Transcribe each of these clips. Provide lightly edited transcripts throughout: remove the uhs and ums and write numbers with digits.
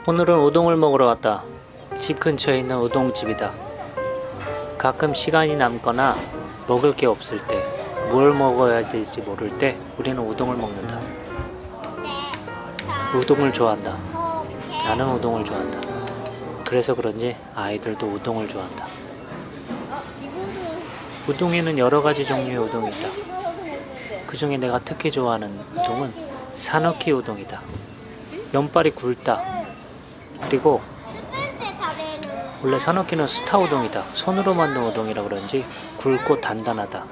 오늘은 우동을 먹으러 왔다. 집 근처에 있는 우동집이다. 가끔 시간이 남거나 먹을 게 없을 때, 뭘 먹어야 될지 모를 때 우리는 우동을 먹는다. 우동을 좋아한다. 나는 우동을 좋아한다. 그래서 그런지 아이들도 우동을 좋아한다. 우동에는 여러 가지 종류의 우동이 있다. 그 중에 내가 특히 좋아하는 우동은 사누키 우동이다. 면발이 굵다. 그리고 원래 사누키는 스타 우동이다. 손으로 만든 우동이라 그런지 굵고 단단하다.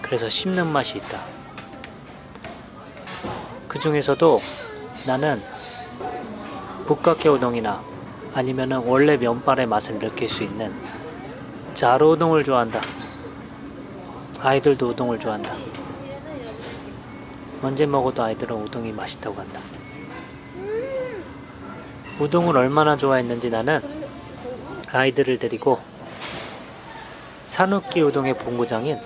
그래서 씹는 맛이 있다. 그 중에서도 나는 북각개 우동이나 아니면은 원래 면발의 맛을 느낄 수 있는 자루 우동을 좋아한다. 아이들도 우동을 좋아한다. 언제 먹어도 아이들은 우동이 맛있다고 한다. 우동을 얼마나 좋아했는지 나는 아이들을 데리고 사누키 우동의 본고장인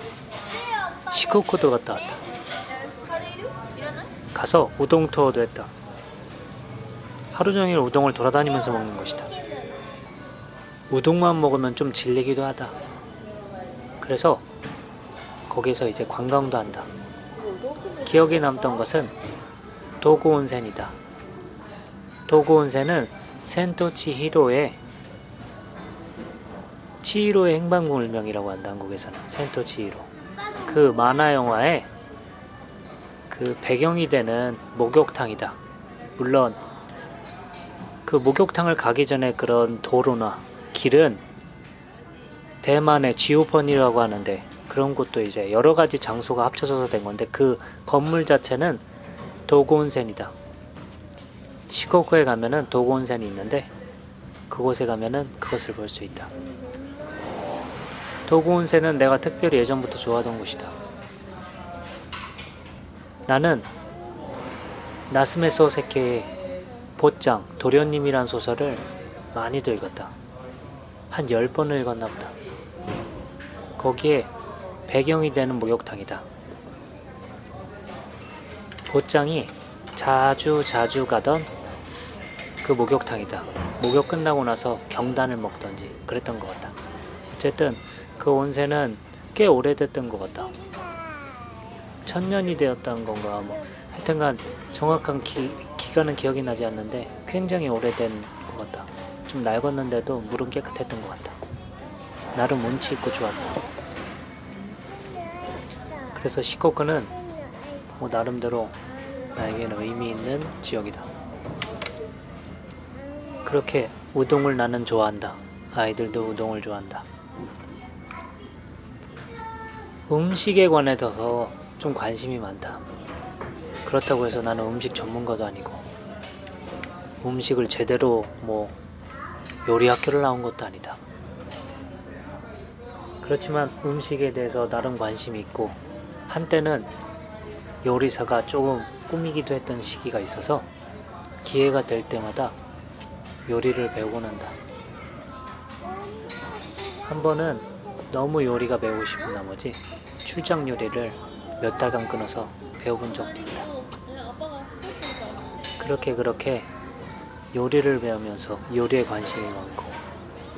시코쿠도 갔다 왔다. 가서 우동 투어도 했다. 하루 종일 우동을 돌아다니면서 먹는 것이다. 우동만 먹으면 좀 질리기도 하다. 그래서 거기서 이제 관광도 한다. 기억에 남던 것은 도구 온센이다. 도구 온센은 센토 치히로의 치히로의 행방불명이라고 한다. 한국에서는 센토 치히로. 그 만화 영화에 그 배경이 되는 목욕탕이다. 물론 그 목욕탕을 가기 전에 그런 도로나 길은 대만의 지오펀이라고 하는데 그런 곳도 이제 여러 가지 장소가 합쳐져서 된 건데 그 건물 자체는 도구온센이다. 시코쿠에 가면은 도구온센이 있는데 그곳에 가면은 그것을 볼 수 있다. 도구온센은 내가 특별히 예전부터 좋아하던 곳이다. 나는 나스메 소세케의 보짱, 도련님이란 소설을 많이도 읽었다. 한 10번을 읽었나 보다. 거기에 배경이 되는 목욕탕이다. 보짱이 자주 가던 그 목욕탕이다. 목욕 끝나고 나서 경단을 먹던지 그랬던 것 같다. 어쨌든 그 온센은 꽤 오래됐던 것 같다. 1000년이 되었던 건가 뭐 하여튼간 정확한 기간은 기억이 나지 않는데 굉장히 오래된 것 같다. 좀 낡았는데도 물은 깨끗했던 것 같다. 나름 운치 있고 좋았다. 그래서 시코쿠는 뭐 나름대로 나에게는 의미 있는 지역이다. 그렇게 우동을 나는 좋아한다. 아이들도 우동을 좋아한다. 음식에 관해서 좀 관심이 많다. 그렇다고 해서 나는 음식 전문가도 아니고 음식을 제대로 뭐 요리 학교를 나온 것도 아니다. 그렇지만 음식에 대해서 나름 관심이 있고 한때는 요리사가 조금 꿈이기도 했던 시기가 있어서 기회가 될 때마다 요리를 배우곤 한다. 한 번은 너무 요리가 배우고 싶은 나머지 출장 요리를 몇 달간 끊어서 배워본 적도 있다. 그렇게 요리를 배우면서 요리에 관심이 많고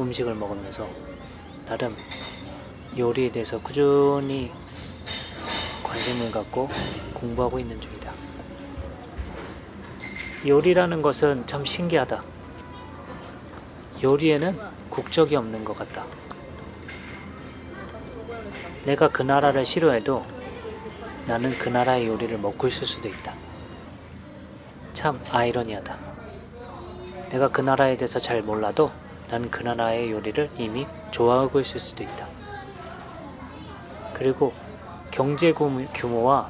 음식을 먹으면서 나름 요리에 대해서 꾸준히 관심을 갖고 공부하고 있는 중이다. 요리라는 것은 참 신기하다. 요리에는 국적이 없는 것 같다. 내가 그 나라를 싫어해도 나는 그 나라의 요리를 먹고 있을 수도 있다. 참 아이러니하다. 내가 그 나라에 대해서 잘 몰라도 나는 그 나라의 요리를 이미 좋아하고 있을 수도 있다. 그리고 경제 규모와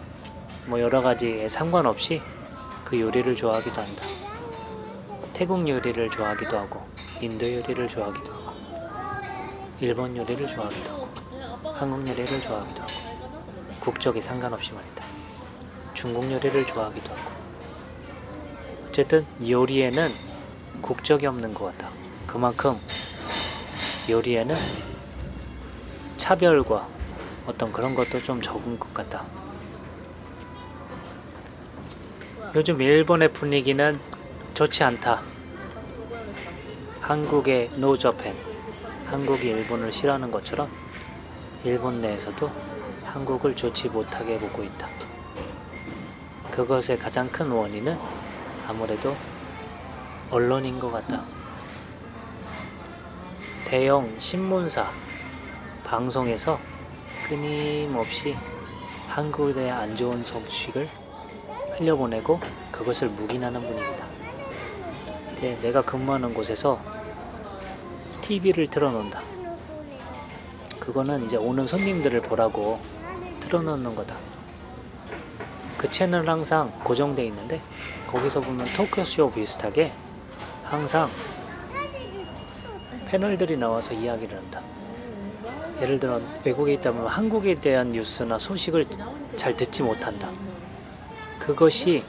뭐 여러 가지에 상관없이 그 요리를 좋아하기도 한다. 태국 요리를 좋아하기도 하고 인도 요리를 좋아하기도 하고 일본 요리를 좋아하기도 하고 한국 요리를 좋아하기도 하고 국적에 상관없이 말이다. 중국 요리를 좋아하기도 하고 어쨌든 요리에는 국적이 없는 것 같다. 그만큼 요리에는 차별과 어떤 그런 것도 좀 적은 것 같다. 요즘 일본의 분위기는 좋지 않다. 한국의 노저펜, 한국이 일본을 싫어하는 것처럼 일본 내에서도 한국을 좋지 못하게 보고 있다. 그것의 가장 큰 원인은 아무래도 언론인 것 같다. 대형 신문사, 방송에서 끊임없이 한국에 대해 안 좋은 소식을 흘려보내고 그것을 묵인하는 분위기다. 이제 내가 근무하는 곳에서 TV를 틀어놓는다. 그거는 이제 오는 손님들을 보라고 틀어놓는 거다. 그 채널은 항상 고정되어 있는데 거기서 보면 토크쇼 비슷하게 항상 패널들이 나와서 이야기를 한다. 예를 들어 외국에 있다 보면 한국에 대한 뉴스나 소식을 잘 듣지 못한다. 그것이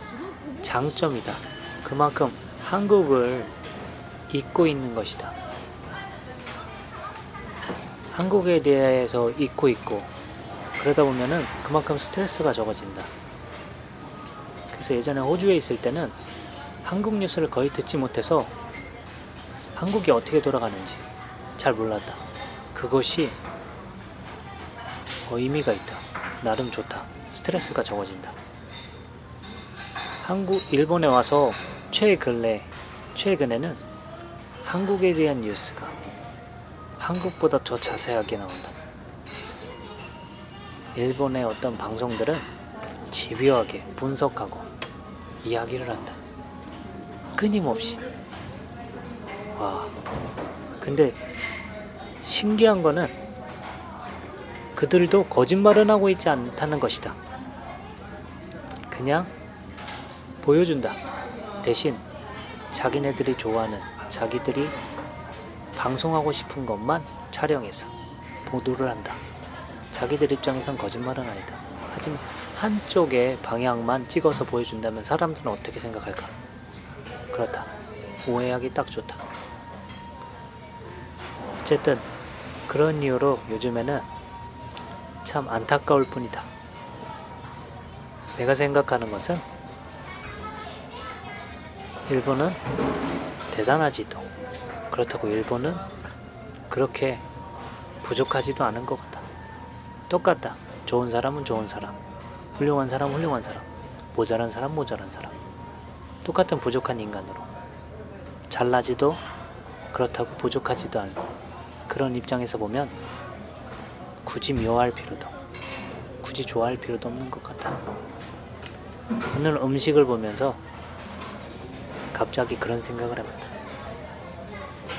장점이다. 그만큼 한국을 잊고 있는 것이다. 한국에 대해서 잊고 있고 그러다 보면은 그만큼 스트레스가 적어진다. 그래서 예전에 호주에 있을 때는 한국 뉴스를 거의 듣지 못해서 한국이 어떻게 돌아가는지 잘 몰랐다. 그것이 의미가 있다. 나름 좋다. 스트레스가 적어진다. 일본에 와서 최근에는 한국에 대한 뉴스가 한국보다 더 자세하게 나온다. 일본의 어떤 방송들은 집요하게 분석하고 이야기를 한다. 끊임없이. 와. 근데 신기한 거는 그들도 거짓말은 하고 있지 않다는 것이다. 그냥 보여준다. 대신 자기네들이 좋아하는, 자기들이 방송하고 싶은 것만 촬영해서 보도를 한다. 자기들 입장에선 거짓말은 아니다. 하지만 한쪽의 방향만 찍어서 보여준다면 사람들은 어떻게 생각할까? 그렇다. 오해하기 딱 좋다. 어쨌든 그런 이유로 요즘에는 참 안타까울 뿐이다. 내가 생각하는 것은 일본은 대단하지도 그렇다고 일본은 그렇게 부족하지도 않은 것 같다. 똑같다. 좋은 사람은 좋은 사람, 훌륭한 사람은 훌륭한 사람, 모자란 사람 모자란 사람. 똑같은 부족한 인간으로 잘나지도 그렇다고 부족하지도 않고 그런 입장에서 보면 굳이 미워할 필요도 굳이 좋아할 필요도 없는 것 같아. 오늘 음식을 보면서 갑자기 그런 생각을 해봤다.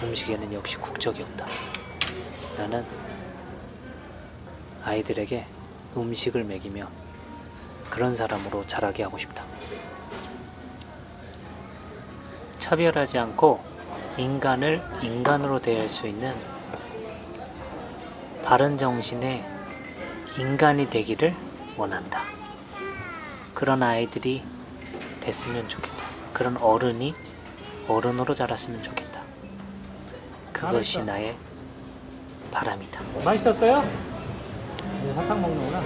음식에는 역시 국적이 없다. 나는 아이들에게 음식을 먹이며 그런 사람으로 자라게 하고 싶다. 차별하지 않고 인간을 인간으로 대할 수 있는 바른 정신의 인간이 되기를 원한다. 그런 아이들이 됐으면 좋겠다. 그런 어른이 어른으로 자랐으면 좋겠다. 그것이 나의 바람이다. 맛있었어요? 이제 사탕 먹는구나.